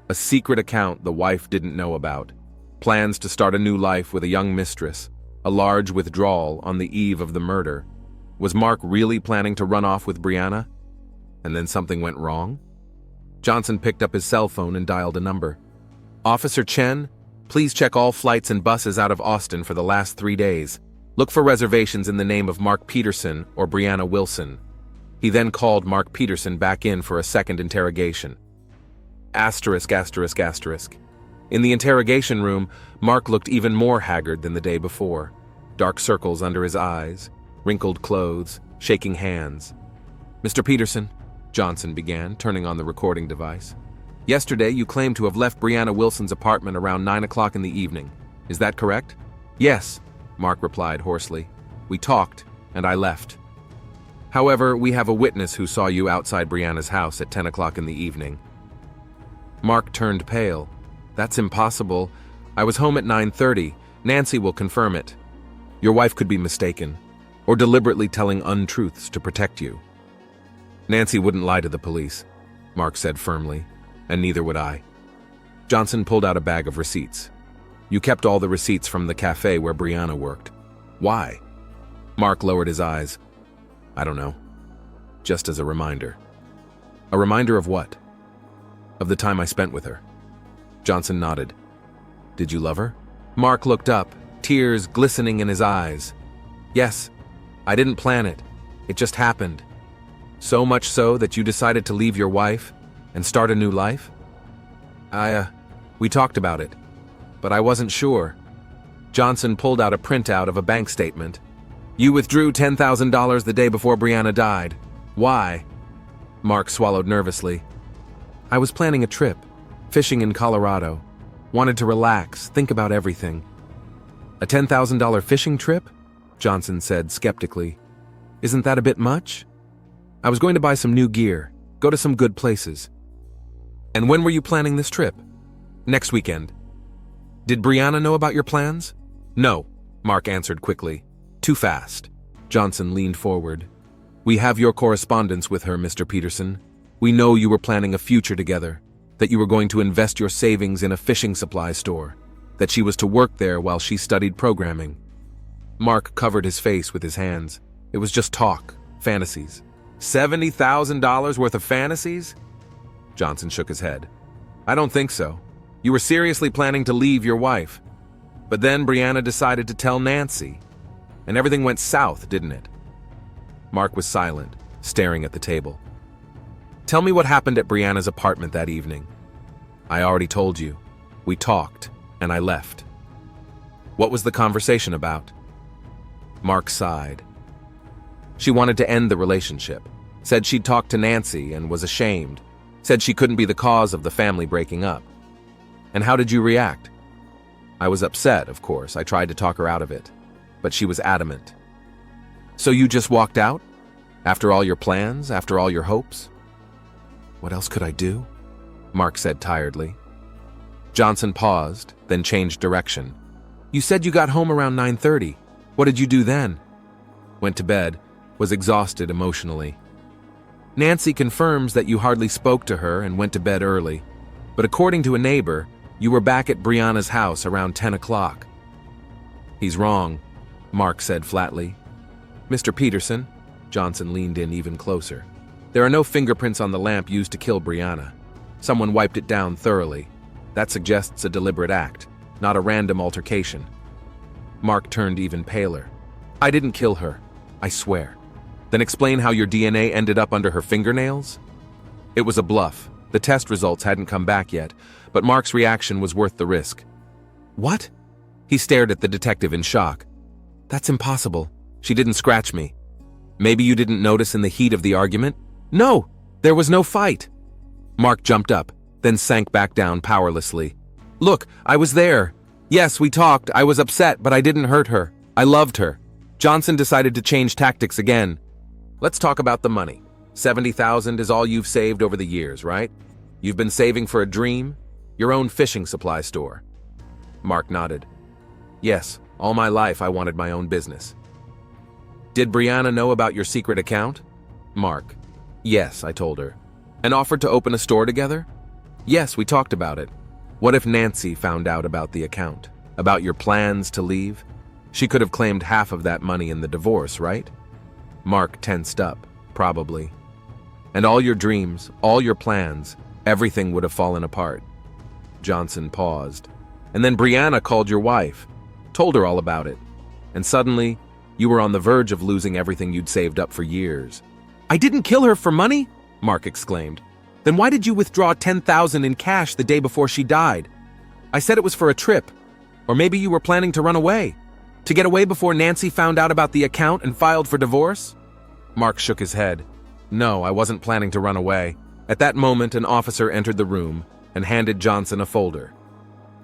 A secret account the wife didn't know about. Plans to start a new life with a young mistress. A large withdrawal on the eve of the murder. Was Mark really planning to run off with Brianna? And then something went wrong? Johnson picked up his cell phone and dialed a number. Officer Chen, please check all flights and buses out of Austin for the last 3 days. Look for reservations in the name of Mark Peterson or Brianna Wilson. He then called Mark Peterson back in for a second interrogation. Asterisk. In the interrogation room, Mark looked even more haggard than the day before. Dark circles under his eyes, wrinkled clothes, shaking hands. Mr. Peterson, Johnson began, turning on the recording device. Yesterday, you claimed to have left Brianna Wilson's apartment around 9 o'clock in the evening. Is that correct? Yes, Mark replied hoarsely. We talked, and I left. However, we have a witness who saw you outside Brianna's house at 10 o'clock in the evening. Mark turned pale. That's impossible. I was home at 9:30. Nancy will confirm it. Your wife could be mistaken, or deliberately telling untruths to protect you. Nancy wouldn't lie to the police, Mark said firmly, and neither would I. Johnson pulled out a bag of receipts. You kept all the receipts from the cafe where Brianna worked. Why? Mark lowered his eyes. I don't know. Just as a reminder. A reminder of what? Of the time I spent with her. Johnson nodded. Did you love her? Mark looked up, tears glistening in his eyes. Yes, I didn't plan it. It just happened. So much so that you decided to leave your wife and start a new life? We talked about it, but I wasn't sure. Johnson pulled out a printout of a bank statement. You withdrew $10,000 the day before Brianna died. Why? Mark swallowed nervously. I was planning a trip, fishing in Colorado. Wanted to relax, think about everything. A $10,000 fishing trip? Johnson said skeptically. Isn't that a bit much? I was going to buy some new gear, go to some good places. And when were you planning this trip? Next weekend. Did Brianna know about your plans? No, Mark answered quickly. Too fast. Johnson leaned forward. We have your correspondence with her, Mr. Peterson. We know you were planning a future together, that you were going to invest your savings in a fishing supply store, that she was to work there while she studied programming. Mark covered his face with his hands. It was just talk, fantasies. $70,000 worth of fantasies? Johnson shook his head. I don't think so. You were seriously planning to leave your wife. But then Brianna decided to tell Nancy. And everything went south, didn't it? Mark was silent, staring at the table. Tell me what happened at Brianna's apartment that evening. I already told you. We talked, and I left. What was the conversation about? Mark sighed. She wanted to end the relationship. Said she'd talked to Nancy and was ashamed. Said she couldn't be the cause of the family breaking up. And how did you react? I was upset, of course. I tried to talk her out of it. But she was adamant. So you just walked out? After all your plans? After all your hopes? What else could I do? Mark said tiredly. Johnson paused, then changed direction. You said you got home around 9:30. What did you do then? Went to bed, was exhausted emotionally. Nancy confirms that you hardly spoke to her and went to bed early. But according to a neighbor, you were back at Brianna's house around 10 o'clock. He's wrong, Mark said flatly. Mr. Peterson, Johnson leaned in even closer. There are no fingerprints on the lamp used to kill Brianna. Someone wiped it down thoroughly. That suggests a deliberate act, not a random altercation. Mark turned even paler. I didn't kill her, I swear. Then explain how your DNA ended up under her fingernails? It was a bluff. The test results hadn't come back yet, but Mark's reaction was worth the risk. What? He stared at the detective in shock. That's impossible. She didn't scratch me. Maybe you didn't notice in the heat of the argument? No, there was no fight. Mark jumped up, then sank back down powerlessly. Look, I was there. Yes, we talked. I was upset, but I didn't hurt her. I loved her. Johnson decided to change tactics again. Let's talk about the money. $70,000 is all you've saved over the years, right? You've been saving for a dream? Your own fishing supply store. Mark nodded. Yes, all my life I wanted my own business. Did Brianna know about your secret account? Mark. Yes, I told her. And offered to open a store together? Yes, we talked about it. What if Nancy found out about the account? About your plans to leave? She could have claimed half of that money in the divorce, right? Mark tensed up, probably. And all your dreams, all your plans, everything would have fallen apart. Johnson paused. And then Brianna called your wife, told her all about it. And suddenly, you were on the verge of losing everything you'd saved up for years. I didn't kill her for money? Mark exclaimed. Then why did you withdraw $10,000 in cash the day before she died? I said it was for a trip. Or maybe you were planning to run away. To get away before Nancy found out about the account and filed for divorce? Mark shook his head. No, I wasn't planning to run away. At that moment, an officer entered the room and handed Johnson a folder.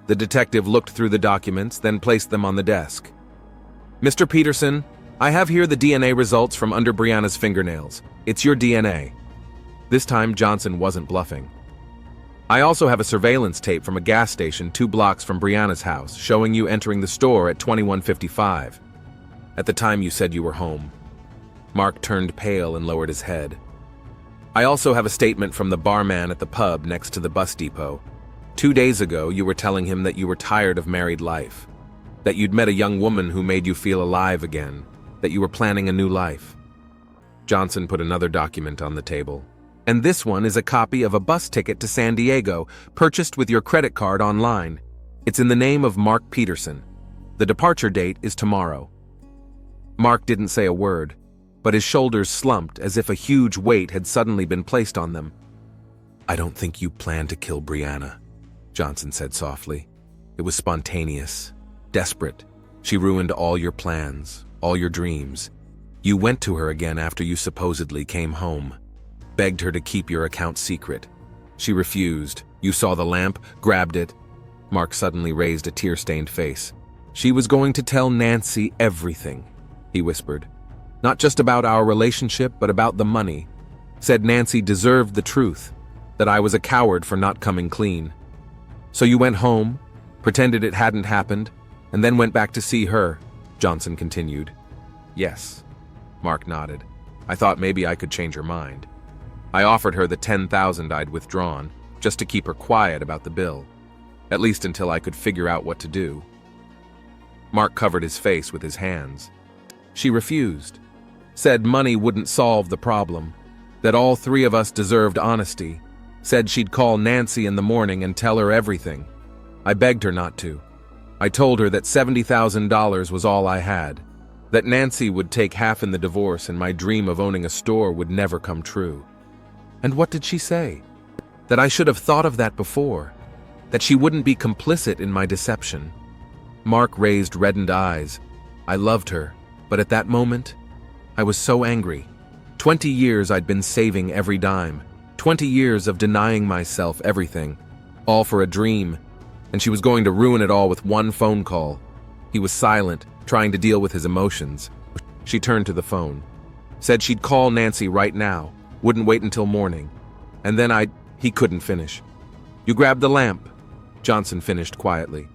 The detective looked through the documents, then placed them on the desk. Mr. Peterson, I have here the DNA results from under Brianna's fingernails. It's your DNA. This time, Johnson wasn't bluffing. I also have a surveillance tape from a gas station 2 blocks from Brianna's house, showing you entering the store at 21:55. At the time you said you were home. Mark turned pale and lowered his head. I also have a statement from the barman at the pub next to the bus depot. 2 days ago, you were telling him that you were tired of married life, that you'd met a young woman who made you feel alive again, that you were planning a new life. Johnson put another document on the table. And this one is a copy of a bus ticket to San Diego, purchased with your credit card online. It's in the name of Mark Peterson. The departure date is tomorrow. Mark didn't say a word, but his shoulders slumped as if a huge weight had suddenly been placed on them. I don't think you planned to kill Brianna, Johnson said softly. It was spontaneous, desperate. She ruined all your plans, all your dreams. You went to her again after you supposedly came home. Begged her to keep your account secret. She refused. You saw the lamp, grabbed it. Mark suddenly raised a tear-stained face. She was going to tell Nancy everything, he whispered. Not just about our relationship, but about the money. Said Nancy deserved the truth, that I was a coward for not coming clean. So you went home, pretended it hadn't happened, and then went back to see her, Johnson continued. Yes, Mark nodded. I thought maybe I could change her mind. I offered her the $10,000 I'd withdrawn, just to keep her quiet about the bill, at least until I could figure out what to do. Mark covered his face with his hands. She refused, said money wouldn't solve the problem, that all 3 of us deserved honesty, said she'd call Nancy in the morning and tell her everything. I begged her not to. I told her that $70,000 was all I had, that Nancy would take half in the divorce and my dream of owning a store would never come true. And what did she say? That I should have thought of that before, that she wouldn't be complicit in my deception. Mark raised reddened eyes. I loved her, but at that moment, I was so angry. 20 years I'd been saving every dime, 20 years of denying myself everything, all for a dream, and she was going to ruin it all with one phone call. He was silent, trying to deal with his emotions. She turned to the phone, said she'd call Nancy right now, wouldn't wait until morning. And then he couldn't finish. You grabbed the lamp, Johnson finished quietly.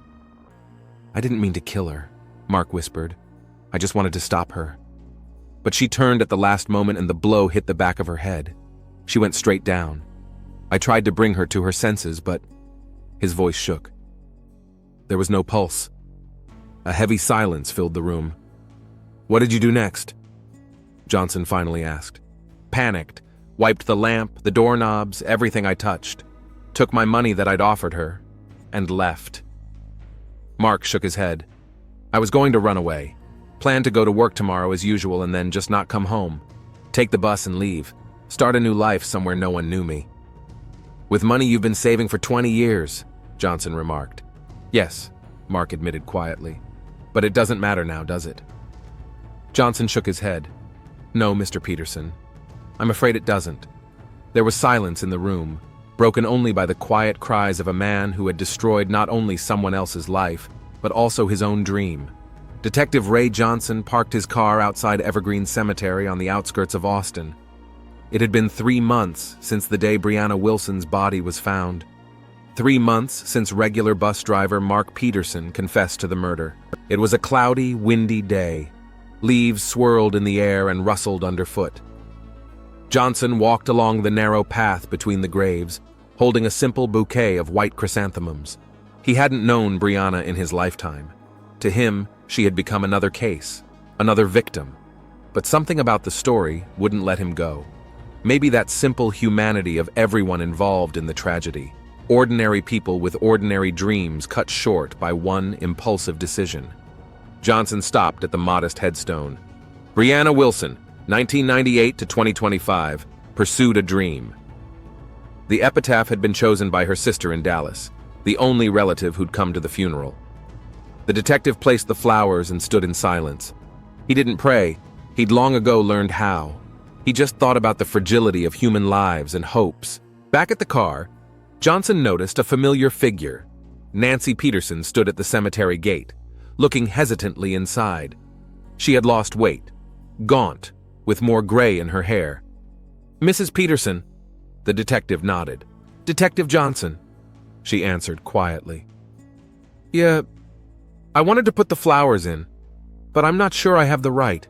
I didn't mean to kill her, Mark whispered. I just wanted to stop her. But she turned at the last moment and the blow hit the back of her head. She went straight down. I tried to bring her to her senses, but his voice shook. There was no pulse. A heavy silence filled the room. What did you do next? Johnson finally asked. Panicked. Wiped the lamp, the doorknobs, everything I touched. Took my money that I'd offered her, and left. Mark shook his head. I was going to run away. Plan to go to work tomorrow as usual and then just not come home. Take the bus and leave. Start a new life somewhere no one knew me. With money you've been saving for 20 years, Johnson remarked. Yes, Mark admitted quietly. But it doesn't matter now, does it? Johnson shook his head. No, Mr. Peterson. I'm afraid it doesn't. There was silence in the room, broken only by the quiet cries of a man who had destroyed not only someone else's life, but also his own dream. Detective Ray Johnson parked his car outside Evergreen Cemetery on the outskirts of Austin. It had been 3 months since the day Brianna Wilson's body was found. 3 months since regular bus driver Mark Peterson confessed to the murder. It was a cloudy, windy day. Leaves swirled in the air and rustled underfoot. Johnson walked along the narrow path between the graves, holding a simple bouquet of white chrysanthemums. He hadn't known Brianna in his lifetime. To him, she had become another case, another victim. But something about the story wouldn't let him go. Maybe that simple humanity of everyone involved in the tragedy. Ordinary people with ordinary dreams cut short by one impulsive decision. Johnson stopped at the modest headstone. Brianna Wilson, 1998 to 2025, pursued a dream. The epitaph had been chosen by her sister in Dallas, the only relative who'd come to the funeral. The detective placed the flowers and stood in silence. He didn't pray. He'd long ago learned how. He just thought about the fragility of human lives and hopes. Back at the car, Johnson noticed a familiar figure. Nancy Peterson stood at the cemetery gate, looking hesitantly inside. She had lost weight, gaunt, with more gray in her hair. Mrs. Peterson, the detective nodded. Detective Johnson, she answered quietly. Yeah, I wanted to put the flowers in, but I'm not sure I have the right.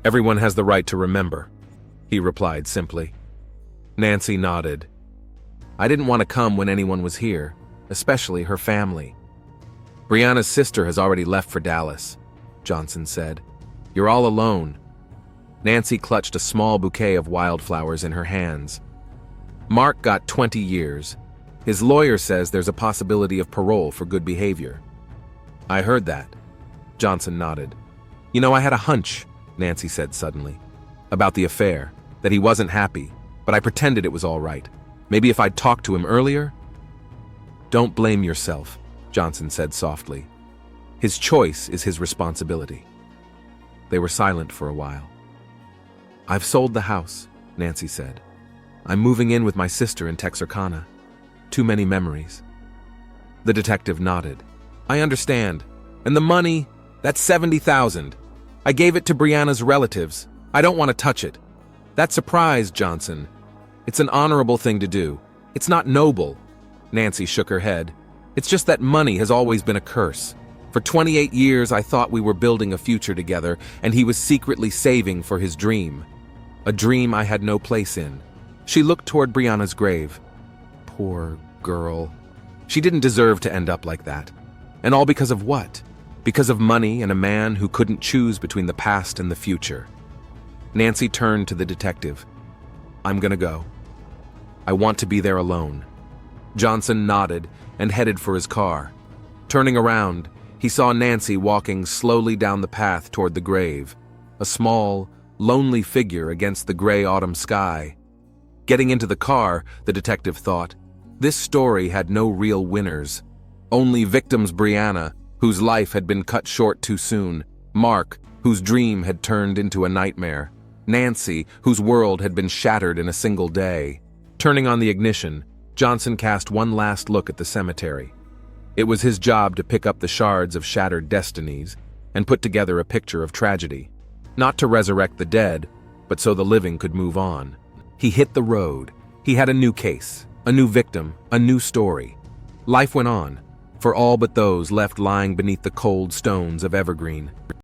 Everyone has the right to remember, he replied simply. Nancy nodded. I didn't want to come when anyone was here, especially her family. Brianna's sister has already left for Dallas, Johnson said. You're all alone. Nancy clutched a small bouquet of wildflowers in her hands. Mark got 20 years. His lawyer says there's a possibility of parole for good behavior. I heard that. Johnson nodded. You know, I had a hunch, Nancy said suddenly, about the affair, that he wasn't happy, but I pretended it was all right. Maybe if I'd talked to him earlier? Don't blame yourself, Johnson said softly. His choice is his responsibility. They were silent for a while. I've sold the house, Nancy said. I'm moving in with my sister in Texarkana. Too many memories. The detective nodded. I understand. And the money, that's $70,000. I gave it to Brianna's relatives. I don't want to touch it. That surprised Johnson. It's an honorable thing to do. It's not noble. Nancy shook her head. It's just that money has always been a curse. For 28 years, I thought we were building a future together, and he was secretly saving for his dream. A dream I had no place in. She looked toward Brianna's grave. Poor girl. She didn't deserve to end up like that. And all because of what? Because of money and a man who couldn't choose between the past and the future. Nancy turned to the detective. I'm gonna go. I want to be there alone. Johnson nodded and headed for his car. Turning around, he saw Nancy walking slowly down the path toward the grave, a small, lonely figure against the gray autumn sky. Getting into the car, the detective thought, this story had no real winners. Only victims: Brianna, whose life had been cut short too soon; Mark, whose dream had turned into a nightmare; Nancy, whose world had been shattered in a single day. Turning on the ignition, Johnson cast one last look at the cemetery. It was his job to pick up the shards of shattered destinies and put together a picture of tragedy. Not to resurrect the dead, but so the living could move on. He hit the road. He had a new case, a new victim, a new story. Life went on, for all but those left lying beneath the cold stones of Evergreen.